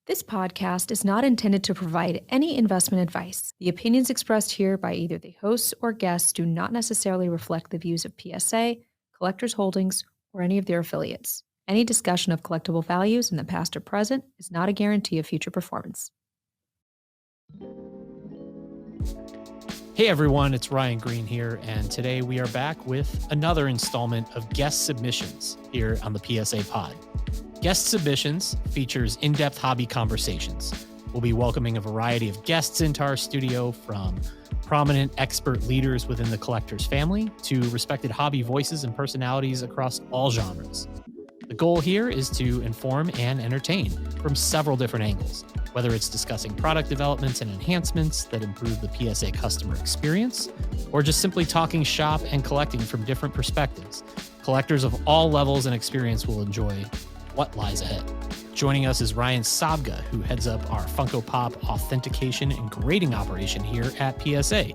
This podcast is not intended to provide any investment advice. The opinions expressed here by either the hosts or guests do not necessarily reflect the views of PSA, Collectors Holdings, or any of their affiliates. Any discussion of collectible values in the past or present is not a guarantee of future performance. Hey everyone, it's Ryan Green here, and today we are back with another installment of guest submissions here on the PSA Pod. Guest Submissions features in-depth hobby conversations. We'll be welcoming a variety of guests into our studio, from prominent expert leaders within the collector's family to respected hobby voices and personalities across all genres. The goal here is to inform and entertain from several different angles, whether it's discussing product developments and enhancements that improve the PSA customer experience, or just simply talking shop and collecting from different perspectives. Collectors of all levels and experience will enjoy what lies ahead. Joining us is Ryan Sabga, who heads up our Funko Pop authentication and grading operation here at PSA.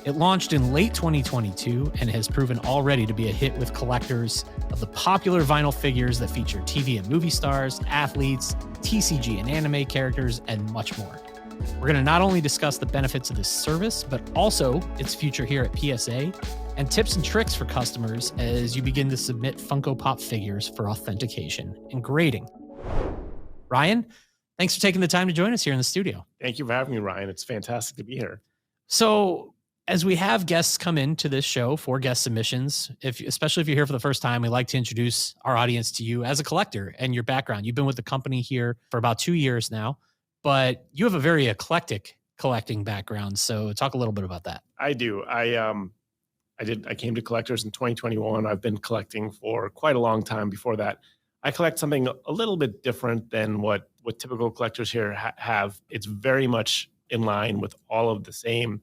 It launched in late 2022 and has proven already to be a hit with collectors of the popular vinyl figures that feature TV and movie stars, athletes, TCG and anime characters, and much more. We're going to not only discuss the benefits of this service, but also its future here at PSA, and tips and tricks for customers as you begin to submit Funko Pop figures for authentication and grading. Ryan, thanks for taking the time to join us here in the studio. Thank you for having me, Ryan. It's fantastic to be here. So, as we have guests come into this show for guest submissions, especially if you're here for the first time, we like to introduce our audience to you as a collector and your background. You've been with the company here for about 2 years now, but you have a very eclectic collecting background. So talk a little bit about that. I do. I came to collectors in 2021. I've been collecting for quite a long time before that. I collect something a little bit different than what typical collectors here have. It's very much in line with all of the same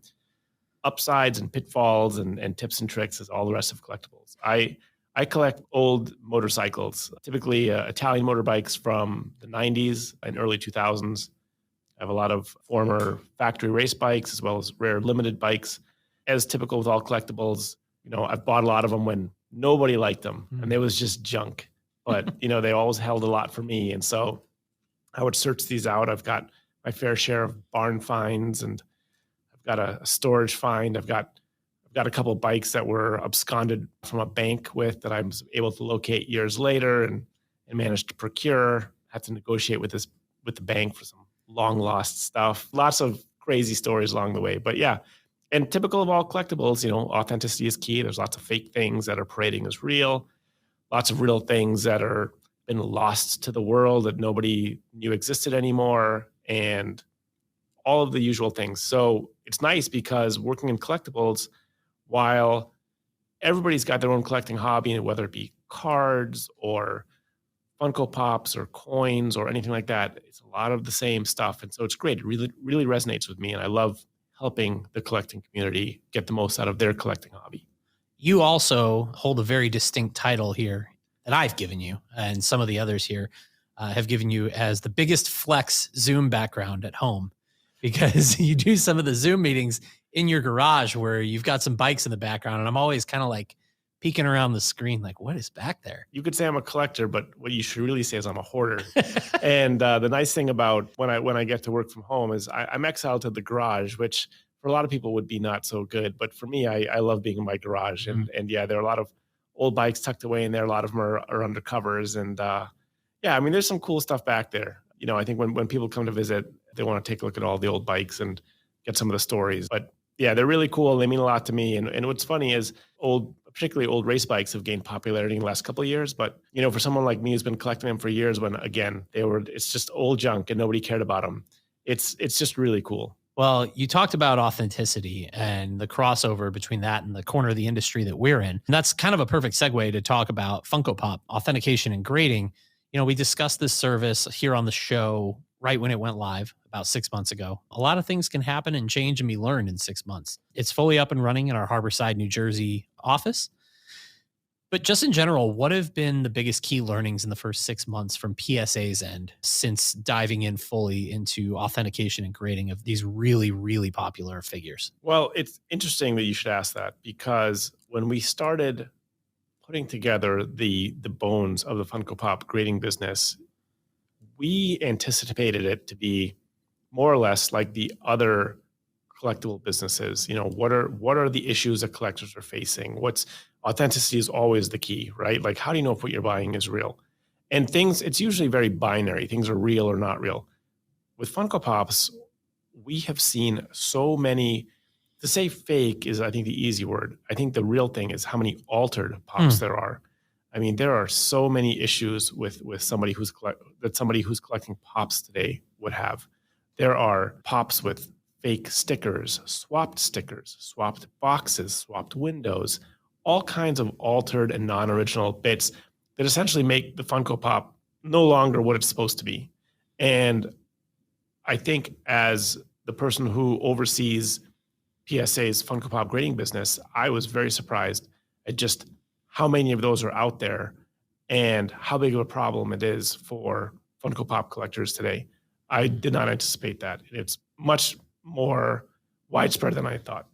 upsides and pitfalls and tips and tricks as all the rest of collectibles. I collect old motorcycles, typically Italian motorbikes from the 90s and early 2000s. I have a lot of former factory race bikes as well as rare limited bikes. As typical with all collectibles, I've bought a lot of them when nobody liked them and they was just junk. But, they always held a lot for me. And so I would search these out. I've got my fair share of barn finds, and I've got a storage find. I've got a couple of bikes that were absconded from a bank with that I was able to locate years later and managed to procure. Had to negotiate with the bank for some long lost stuff. Lots of crazy stories along the way. But yeah, and typical of all collectibles, authenticity is key. There's lots of fake things that are parading as real. Lots of real things that are been lost to the world that nobody knew existed anymore, and all of the usual things. So it's nice because working in collectibles, while everybody's got their own collecting hobby, whether it be cards or Funko Pops or coins or anything like that, it's a lot of the same stuff. And so it's great. It really, really resonates with me. And I love helping the collecting community get the most out of their collecting hobby. You also hold a very distinct title here that I've given you, and some of the others here have given you, as the biggest flex Zoom background at home, because you do some of the Zoom meetings in your garage where you've got some bikes in the background, and I'm always kind of like peeking around the screen like, what is back there? You could say I'm a collector, but what you should really say is I'm a hoarder. And the nice thing about when I get to work from home is I'm exiled to the garage, which for a lot of people would be not so good. But for me, I love being in my garage. And yeah, there are a lot of old bikes tucked away in there. A lot of them are under covers. And yeah, I mean, there's some cool stuff back there. I think when people come to visit, they want to take a look at all the old bikes and get some of the stories. But yeah, they're really cool. They mean a lot to me. And what's funny is particularly old race bikes have gained popularity in the last couple of years. But, for someone like me who's been collecting them for years, when again, it's just old junk and nobody cared about them. It's just really cool. Well, you talked about authenticity and the crossover between that and the corner of the industry that we're in. And that's kind of a perfect segue to talk about Funko Pop authentication and grading. We discussed this service here on the show right when it went live about 6 months ago. A lot of things can happen and change and be learned in 6 months. It's fully up and running in our Harborside, New Jersey office. But just in general, what have been the biggest key learnings in the first 6 months from PSA's end since diving in fully into authentication and grading of these really, really popular figures? Well, it's interesting that you should ask that, because when we started putting together the bones of the Funko Pop grading business, we anticipated it to be more or less like the other collectible businesses. What are the issues that collectors are facing? Authenticity is always the key, right? Like, how do you know if what you're buying is real? And it's usually very binary. Things are real or not real. With Funko Pops, we have seen so many. To say fake is, I think, the easy word. I think the real thing is how many altered pops there are. I mean, there are so many issues with somebody who's collecting pops today would have. There are pops with fake stickers, swapped boxes, swapped windows, all kinds of altered and non-original bits that essentially make the Funko Pop no longer what it's supposed to be. And I think as the person who oversees PSA's Funko Pop grading business, I was very surprised at just how many of those are out there and how big of a problem it is for Funko Pop collectors today. I did not anticipate that. It's much more widespread than I thought.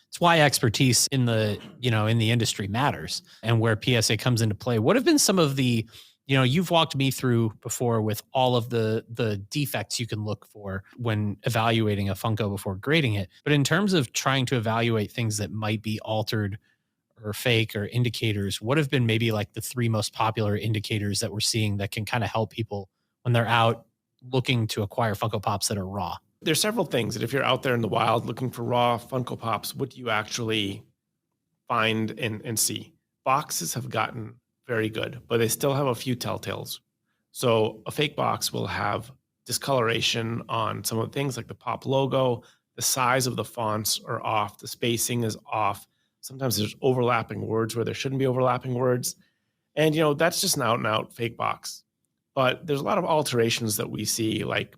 It's why expertise in the industry matters and where PSA comes into play. What have been some of the, you've walked me through before with all of the defects you can look for when evaluating a Funko before grading it. But in terms of trying to evaluate things that might be altered or fake or indicators, what have been maybe like the 3 most popular indicators that we're seeing that can kind of help people when they're out looking to acquire Funko Pops that are raw? There's several things that if you're out there in the wild looking for raw Funko Pops, what do you actually find and see? Boxes have gotten very good, but they still have a few telltales. So a fake box will have discoloration on some of the things like the Pop logo, the size of the fonts are off, the spacing is off. Sometimes there's overlapping words where there shouldn't be overlapping words. And, that's just an out and out fake box. But there's a lot of alterations that we see, like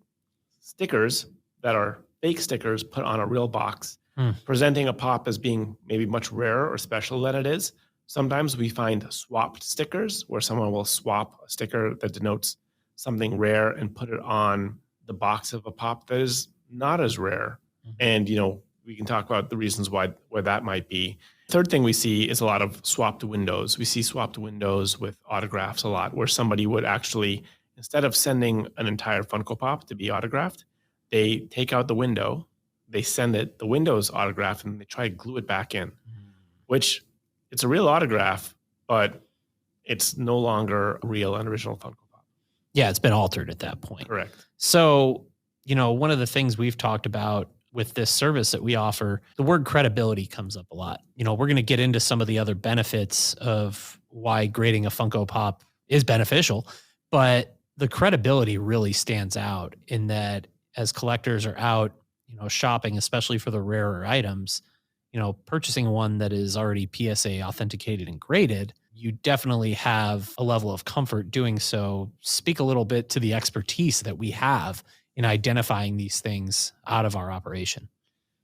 stickers that are fake stickers put on a real box, presenting a pop as being maybe much rarer or special than it is. Sometimes we find swapped stickers where someone will swap a sticker that denotes something rare and put it on the box of a pop that is not as rare. And, we can talk about the reasons why that might be. Third thing we see is a lot of swapped windows. We see swapped windows with autographs a lot, where somebody would actually, instead of sending an entire Funko Pop to be autographed, they take out the window, they send it, the window's autographed, and they try to glue it back in, which it's a real autograph, but it's no longer a real and original Funko Pop. Yeah, it's been altered at that point. Correct. So, one of the things we've talked about with this service that we offer, the word credibility comes up a lot. We're going to get into some of the other benefits of why grading a Funko Pop is beneficial, but the credibility really stands out in that as collectors are out, shopping, especially for the rarer items, purchasing one that is already PSA authenticated and graded, you definitely have a level of comfort doing so. Speak a little bit to the expertise that we have in identifying these things out of our operation.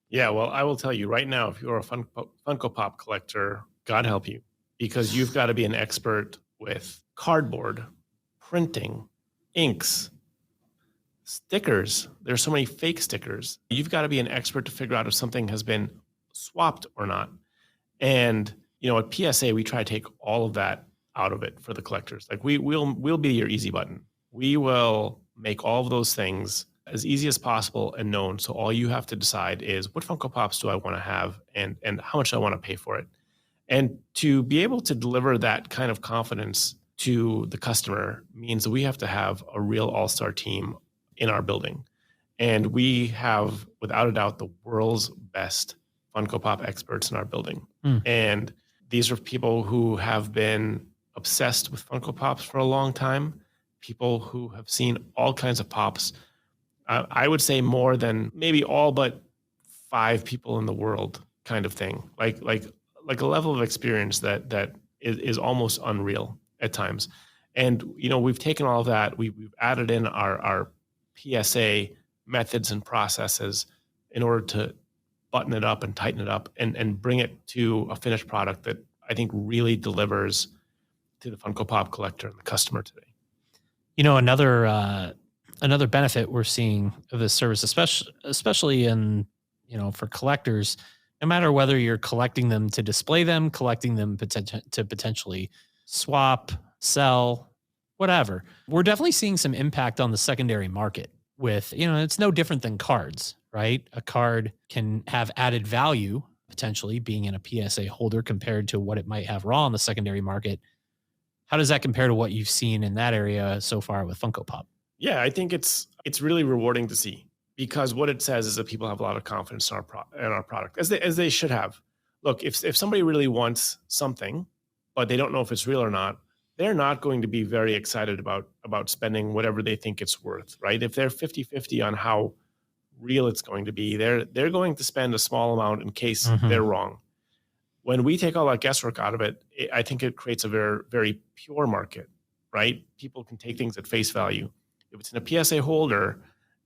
Yeah, well, I will tell you right now, if you're a Funko Pop collector, God help you, because you've got to be an expert with cardboard, printing, inks, stickers. There's so many fake stickers. You've got to be an expert to figure out if something has been swapped or not. And, at PSA, we try to take all of that out of it for the collectors. Like we'll be your easy button. We will make all of those things as easy as possible and known. So all you have to decide is what Funko Pops do I want to have and how much I want to pay for it. And to be able to deliver that kind of confidence to the customer means that we have to have a real all-star team in our building. And we have, without a doubt, the world's best Funko Pop experts in our building. And these are people who have been obsessed with Funko Pops for a long time, people who have seen all kinds of pops. I would say more than maybe all but 5 people in the world, kind of thing. Like a level of experience that is almost unreal at times. And we've taken all of that, we've added in our PSA methods and processes in order to button it up and tighten it up and bring it to a finished product that I think really delivers to the Funko Pop collector and the customer today. Another benefit we're seeing of this service, especially in, for collectors, no matter whether you're collecting them to display them, collecting them to potentially swap, sell, whatever. We're definitely seeing some impact on the secondary market with, it's no different than cards, right? A card can have added value potentially being in a PSA holder compared to what it might have raw on the secondary market. How does that compare to what you've seen in that area so far with Funko Pop? Yeah, I think it's really rewarding to see, because what it says is that people have a lot of confidence in our product, as they should have. Look, if somebody really wants something, but they don't know if it's real or not, they're not going to be very excited about spending whatever they think it's worth, right? If they're 50-50 on how real it's going to be, they're going to spend a small amount in case they're wrong. When we take all that guesswork out of it, I think it creates a very, very pure market, right? People can take things at face value. If it's in a PSA holder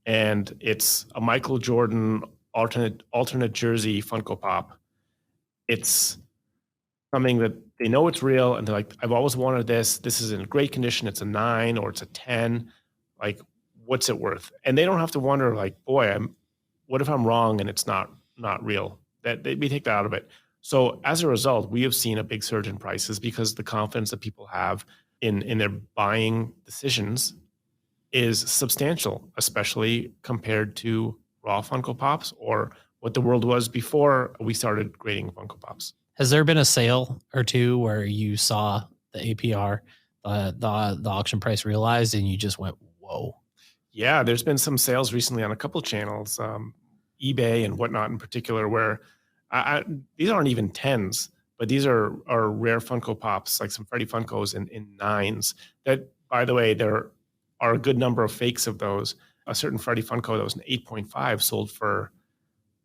and it's a Michael Jordan alternate jersey Funko Pop, it's something that they know it's real, and they're like, I've always wanted this. This is in great condition. It's a 9 or it's a 10. Like, what's it worth? And they don't have to wonder, like, boy, what if I'm wrong and it's not real? That we take that out of it. So as a result, we have seen a big surge in prices because the confidence that people have in their buying decisions is substantial, especially compared to raw Funko Pops or what the world was before we started grading Funko Pops. Has there been a sale or two where you saw the APR, the auction price realized, and you just went, whoa? Yeah, there's been some sales recently on a couple channels, eBay and whatnot in particular, where these aren't even 10s, but these are rare Funko Pops, like some Freddy Funkos in 9s. That, by the way, there are a good number of fakes of those. A certain Freddy Funko that was an 8.5 sold for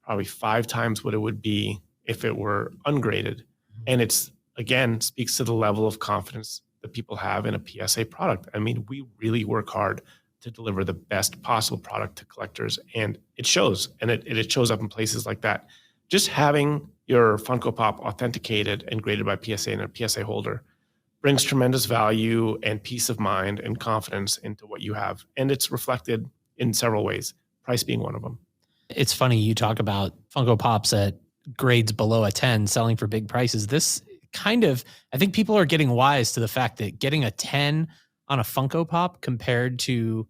probably 5 times what it would be if it were ungraded. And it's, again, speaks to the level of confidence that people have in a PSA product. I mean, we really work hard to deliver the best possible product to collectors, and it shows. And it shows up in places like that. Just having your Funko Pop authenticated and graded by PSA in a PSA holder brings tremendous value and peace of mind and confidence into what you have. And it's reflected in several ways, price being one of them. It's funny you talk about Funko Pops at grades below a 10 selling for big prices. This kind of, I think people are getting wise to the fact that getting a 10 on a Funko Pop compared to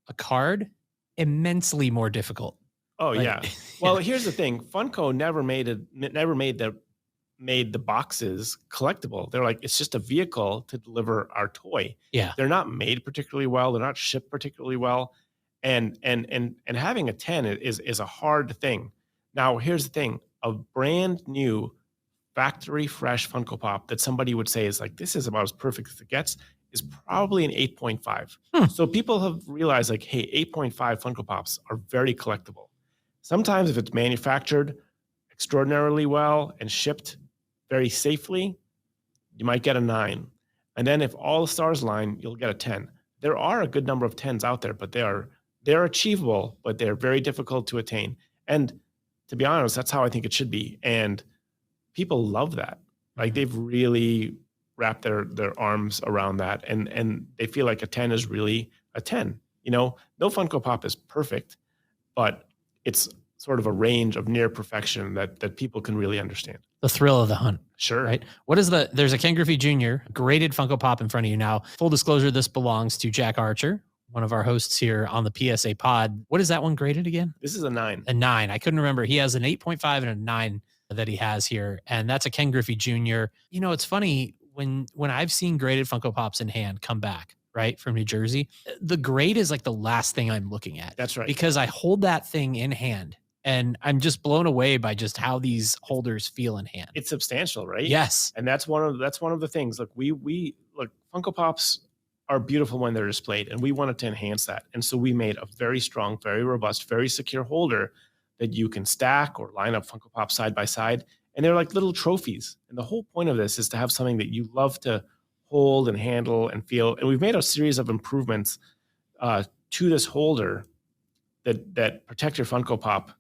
a card, immensely more difficult. Oh, yeah. Well, here's the thing. Funko never made the boxes collectible. They're like, it's just a vehicle to deliver our toy. Yeah. They're not made particularly well. They're not shipped particularly well. And having a 10 is a hard thing. Now, here's the thing. A brand new factory fresh Funko Pop that somebody would say is like, this is about as perfect as it gets, is probably an 8.5. So people have realized, like, hey, 8.5 Funko Pops are very collectible. Sometimes if it's manufactured extraordinarily well and shipped very safely, you might get a 9. And then if all the stars line, you'll get a 10. There are a good number of 10s out there, but they're achievable, but they're very difficult to attain. And to be honest, that's how I think it should be. And people love that. Like, they've really wrapped their arms around that, and they feel like a 10 is really a 10. No Funko Pop is perfect, but it's sort of a range of near perfection that people can really understand. The thrill of the hunt. Sure. Right. There's a Ken Griffey Jr. graded Funko Pop in front of you now. Full disclosure, this belongs to Jack Archer, one of our hosts here on the PSA Pod. What is that one graded again? This is a 9. A 9. I couldn't remember. He has an 8.5 and a 9 that he has here. And that's a Ken Griffey Jr. It's funny when I've seen graded Funko Pops in hand come back, right, from New Jersey, the grade is like the last thing I'm looking at. That's right. Because I hold that thing in hand and I'm just blown away by just how these holders feel in hand. It's substantial, right? Yes. And that's one of the things. Look, we look, Funko Pops are beautiful when they're displayed, and we wanted to enhance that. And so we made a very strong, very robust, very secure holder that you can stack or line up Funko Pops side by side. And they're like little trophies. And the whole point of this is to have something that you love to hold and handle and feel. And we've made a series of improvements to this holder that protect your Funko Pop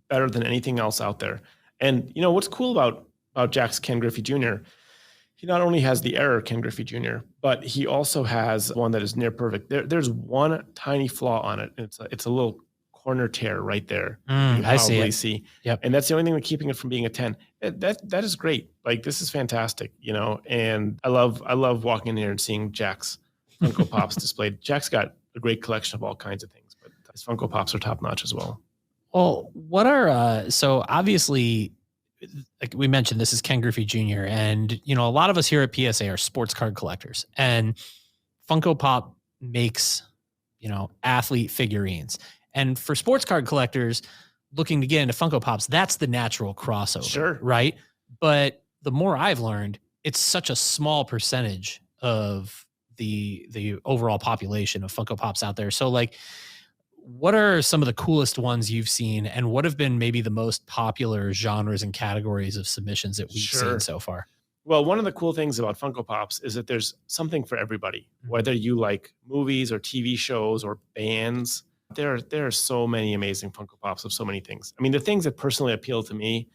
better than anything else out there. And what's cool about Jack's Ken Griffey Jr., he not only has the error Ken Griffey Jr., but he also has one that is near perfect. There's one tiny flaw on it. It's a little corner tear right there. I see. Yep. And that's the only thing that's keeping it from being a 10. That is great. Like, this is fantastic, and I love walking in here and seeing Jack's Funko Pops displayed. Jack's got a great collection of all kinds of things, but his Funko Pops are top notch as well. Well, what are so obviously, like we mentioned, this is Ken Griffey Jr. and a lot of us here at PSA are sports card collectors, and Funko Pop makes athlete figurines, and for sports card collectors looking to get into Funko Pops, that's the natural crossover, Sure, right? But the more I've learned, it's such a small percentage of the overall population of Funko Pops out there. So like, what are some of the coolest ones you've seen, and what have been maybe the most popular genres and categories of submissions that we've seen so far? Well, one of the cool things about Funko Pops is that there's something for everybody, whether you like movies or TV shows or bands. There are so many amazing Funko Pops of so many things. I mean, the things that personally appeal to me,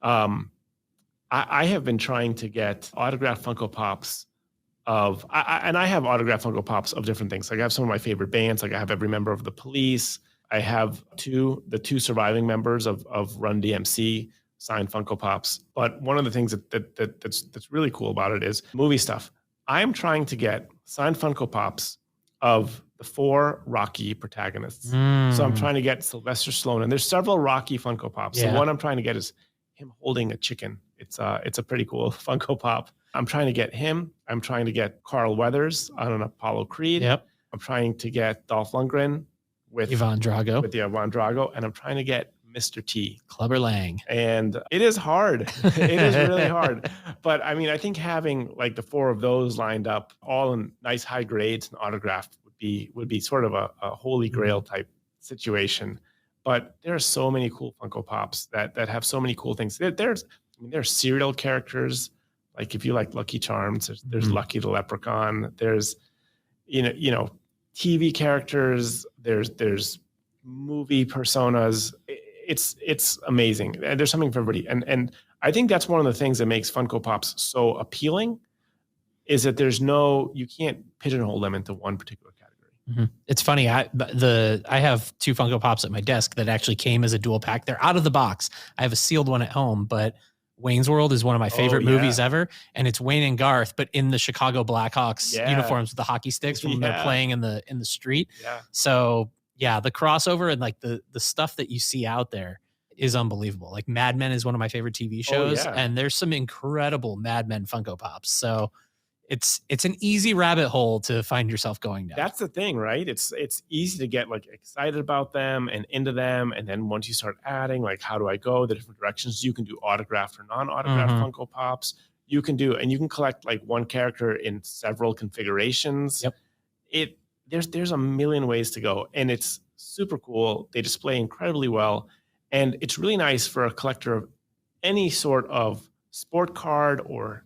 I have been trying to get autographed Funko Pops and I have autographed Funko Pops of different things. Like I have some of my favorite bands. Like I have every member of the Police. I have the two surviving members of Run DMC signed Funko Pops. But one of the things that's really cool about it is movie stuff. I'm trying to get signed Funko Pops of the 4 Rocky protagonists. So I'm trying to get Sylvester Stallone, and there's several Rocky Funko Pops. Yeah. The one I'm trying to get is him holding a chicken. It's a pretty cool Funko Pop. I'm trying to get him. I'm trying to get Carl Weathers on an Apollo Creed. Yep. I'm trying to get Dolph Lundgren with Ivan Drago. With the Ivan Drago, and I'm trying to get Mr. T. Clubber Lang. And it is hard. It is really hard. But I mean, I think having like the 4 of those lined up, all in nice high grades and autographed, would be sort of a holy grail type situation. But there are so many cool Funko Pops that have so many cool things. There's serial characters. Like if you like Lucky Charms, there's Lucky the Leprechaun. There's TV characters. There's movie personas. It's amazing. And there's something for everybody. And I think that's one of the things that makes Funko Pops so appealing, is that you can't pigeonhole them into one particular category. It's funny. I have 2 Funko Pops at my desk that actually came as a dual pack. They're out of the box. I have a sealed one at home, but Wayne's World is one of my favorite movies ever. And it's Wayne and Garth, but in the Chicago Blackhawks uniforms with the hockey sticks when they're playing in the street. Yeah. So yeah, the crossover and like the stuff that you see out there is unbelievable. Like Mad Men is one of my favorite TV shows, and there's some incredible Mad Men Funko Pops. So it's an easy rabbit hole to find yourself going down. That's the thing, right? It's easy to get like excited about them and into them, and then once you start adding, like, how do I go? The different directions. You can do autographed or non-autographed Funko Pops. You can collect like one character in several configurations. Yep. There's a million ways to go, and it's super cool. They display incredibly well, and it's really nice for a collector of any sort of sport card or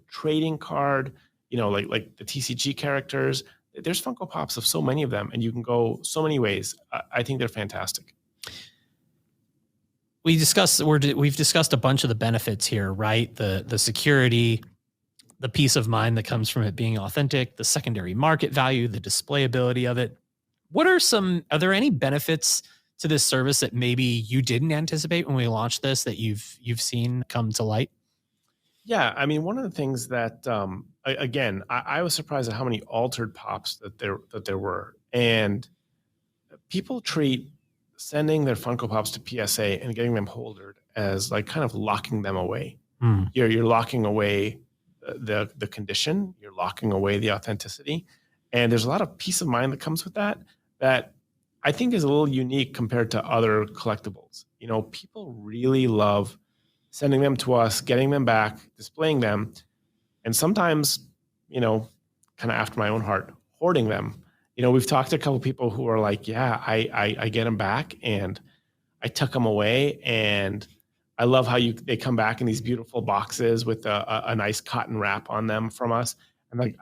trading card, like the TCG characters. There's Funko Pops of so many of them, and you can go so many ways. I think they're fantastic. We've discussed a bunch of the benefits here, right? The security, the peace of mind that comes from it being authentic, the secondary market value, the displayability of it. Are there any benefits to this service that maybe you didn't anticipate when we launched this that you've seen come to light? Yeah, I mean, one of the things that, again, I was surprised at how many altered pops that there were, and people treat sending their Funko Pops to PSA and getting them holdered as like kind of locking them away. You're locking away the condition, you're locking away the authenticity, and there's a lot of peace of mind that comes with that I think is a little unique compared to other collectibles. People really love sending them to us, getting them back, displaying them, and sometimes, kind of after my own heart, hoarding them. We've talked to a couple of people who are like, yeah, I get them back and I tuck them away, and I love how they come back in these beautiful boxes with a nice cotton wrap on them from us. And like,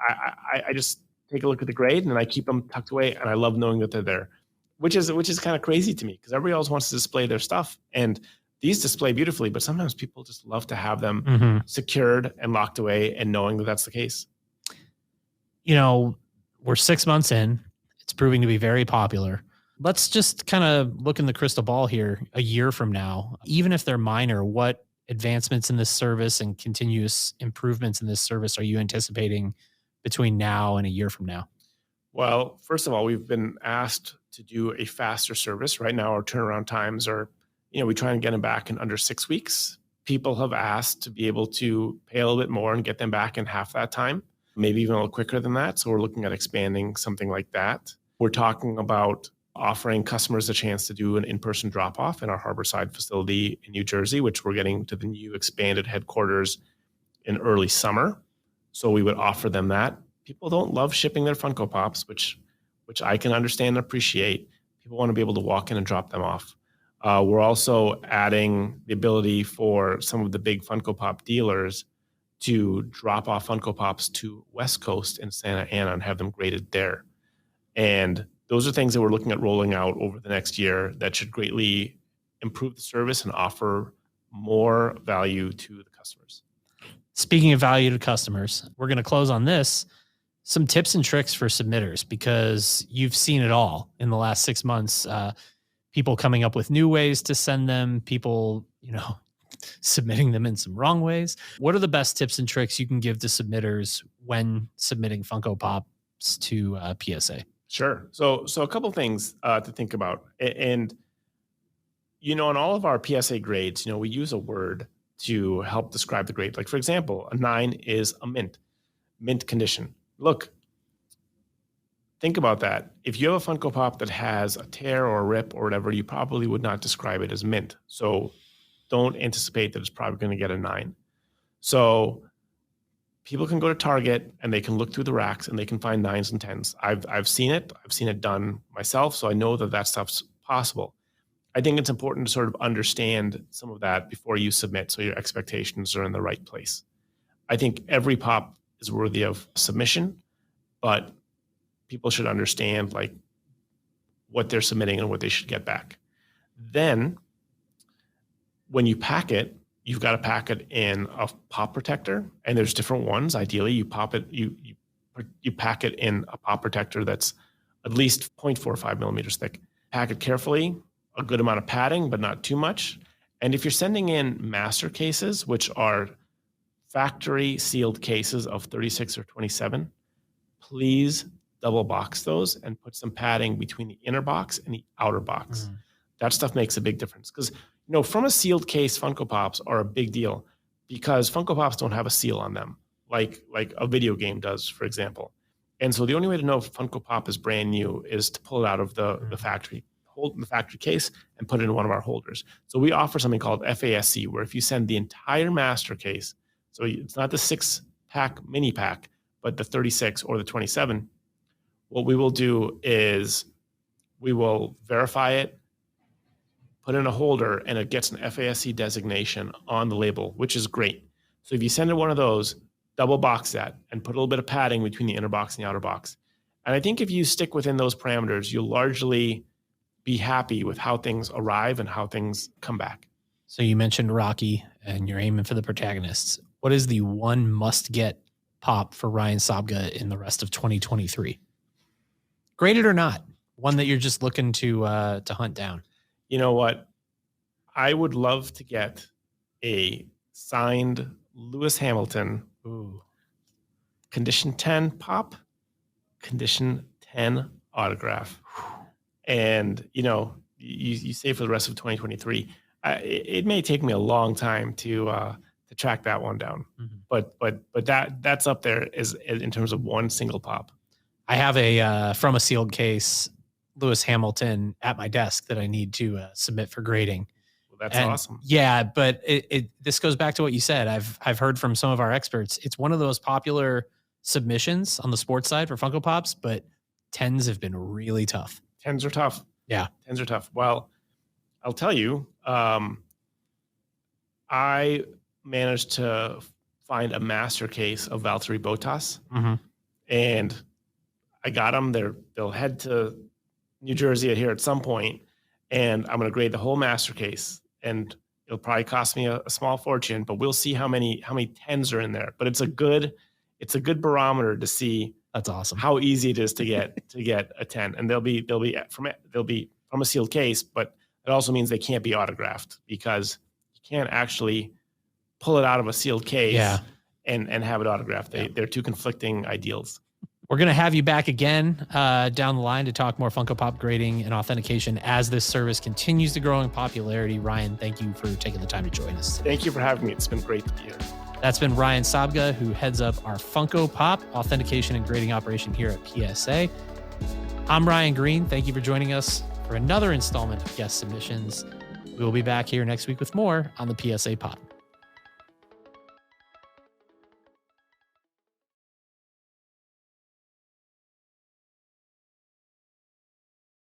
I just take a look at the grade and I keep them tucked away, and I love knowing that they're there, which is kind of crazy to me because everybody else wants to display their stuff, and these display beautifully, but sometimes people just love to have them secured and locked away, and knowing that that's the case. We're 6 months in. It's proving to be very popular. Let's just kind of look in the crystal ball here a year from now. Even if they're minor, what advancements in this service and continuous improvements in this service are you anticipating between now and a year from now? Well, first of all, we've been asked to do a faster service. Right now, our turnaround times are, we try and get them back in under 6 weeks. People have asked to be able to pay a little bit more and get them back in half that time, maybe even a little quicker than that. So we're looking at expanding something like that. We're talking about offering customers a chance to do an in-person drop-off in our Harborside facility in New Jersey, which we're getting to the new expanded headquarters in early summer. So we would offer them that. People don't love shipping their Funko Pops, which I can understand and appreciate. People want to be able to walk in and drop them off. We're also adding the ability for some of the big Funko Pop dealers to drop off Funko Pops to West Coast and Santa Ana and have them graded there. And those are things that we're looking at rolling out over the next year that should greatly improve the service and offer more value to the customers. Speaking of value to customers, we're going to close on this. Some tips and tricks for submitters, because you've seen it all in the last 6 months. People coming up with new ways to send them, people, submitting them in some wrong ways. What are the best tips and tricks you can give to submitters when submitting Funko Pops to PSA? Sure. So a couple things to think about. And, in all of our PSA grades, we use a word to help describe the grade. Like, for example, a 9 is a mint condition. Look, think about that. If you have a Funko Pop that has a tear or a rip or whatever, you probably would not describe it as mint. So don't anticipate that it's probably going to get a 9. So people can go to Target and they can look through the racks and they can find 9s and 10s. I've seen it. I've seen it done myself. So I know that stuff's possible. I think it's important to sort of understand some of that before you submit, so your expectations are in the right place. I think every pop is worthy of submission, but people should understand like what they're submitting and what they should get back. Then when you pack it, you've got to pack it in a pop protector, and there's different ones. Ideally, you pack it in a pop protector that's at least 0.45 millimeters thick. Pack it carefully, a good amount of padding, but not too much. And if you're sending in master cases, which are factory sealed cases of 36 or 27, please double box those and put some padding between the inner box and the outer box. That stuff makes a big difference, because from a sealed case, Funko Pops are a big deal because Funko Pops don't have a seal on them like a video game does, for example. And so the only way to know if Funko Pop is brand new is to pull it out of the factory, hold in the factory case, and put it in one of our holders. So we offer something called FASC, where if you send the entire master case, so it's not the 6-pack mini pack, but the 36 or the 27, what we will do is we will verify it, put in a holder, and it gets an FASC designation on the label, which is great. So if you send in one of those, double box that and put a little bit of padding between the inner box and the outer box. And I think if you stick within those parameters, you'll largely be happy with how things arrive and how things come back. So you mentioned Rocky and you're aiming for the protagonists. What is the one must-get pop for Ryan Sabga in the rest of 2023? Graded or not? One that you're just looking to hunt down? You know what? I would love to get a signed Lewis Hamilton condition 10 pop, condition 10 autograph. And, you say for the rest of 2023, it may take me a long time to track that one down. But that's up there in terms of one single pop. I have a from a sealed case Lewis Hamilton at my desk that I need to submit for grading. Well, that's awesome. Yeah, but this goes back to what you said. I've heard from some of our experts. It's one of the most popular submissions on the sports side for Funko Pops, but 10s have been really tough. 10s are tough. Yeah. 10s are tough. Well, I'll tell you, I managed to find a master case of Valtteri Bottas, and I got them. They'll head to New Jersey here at some point, and I'm going to grade the whole master case, and it'll probably cost me a small fortune, but we'll see how many 10s are in there. But it's a good barometer to see. That's awesome. How easy it is to get a 10, and they'll be from a sealed case, but it also means they can't be autographed because you can't actually pull it out of a sealed case and have it autographed. They're two conflicting ideals. We're going to have you back again down the line to talk more Funko Pop grading and authentication as this service continues to grow in popularity. Ryan, thank you for taking the time to join us today. Thank you for having me. It's been great to be here. That's been Ryan Sabga, who heads up our Funko Pop authentication and grading operation here at PSA. I'm Ryan Green. Thank you for joining us for another installment of Guest Submissions. We will be back here next week with more on the PSA Pod.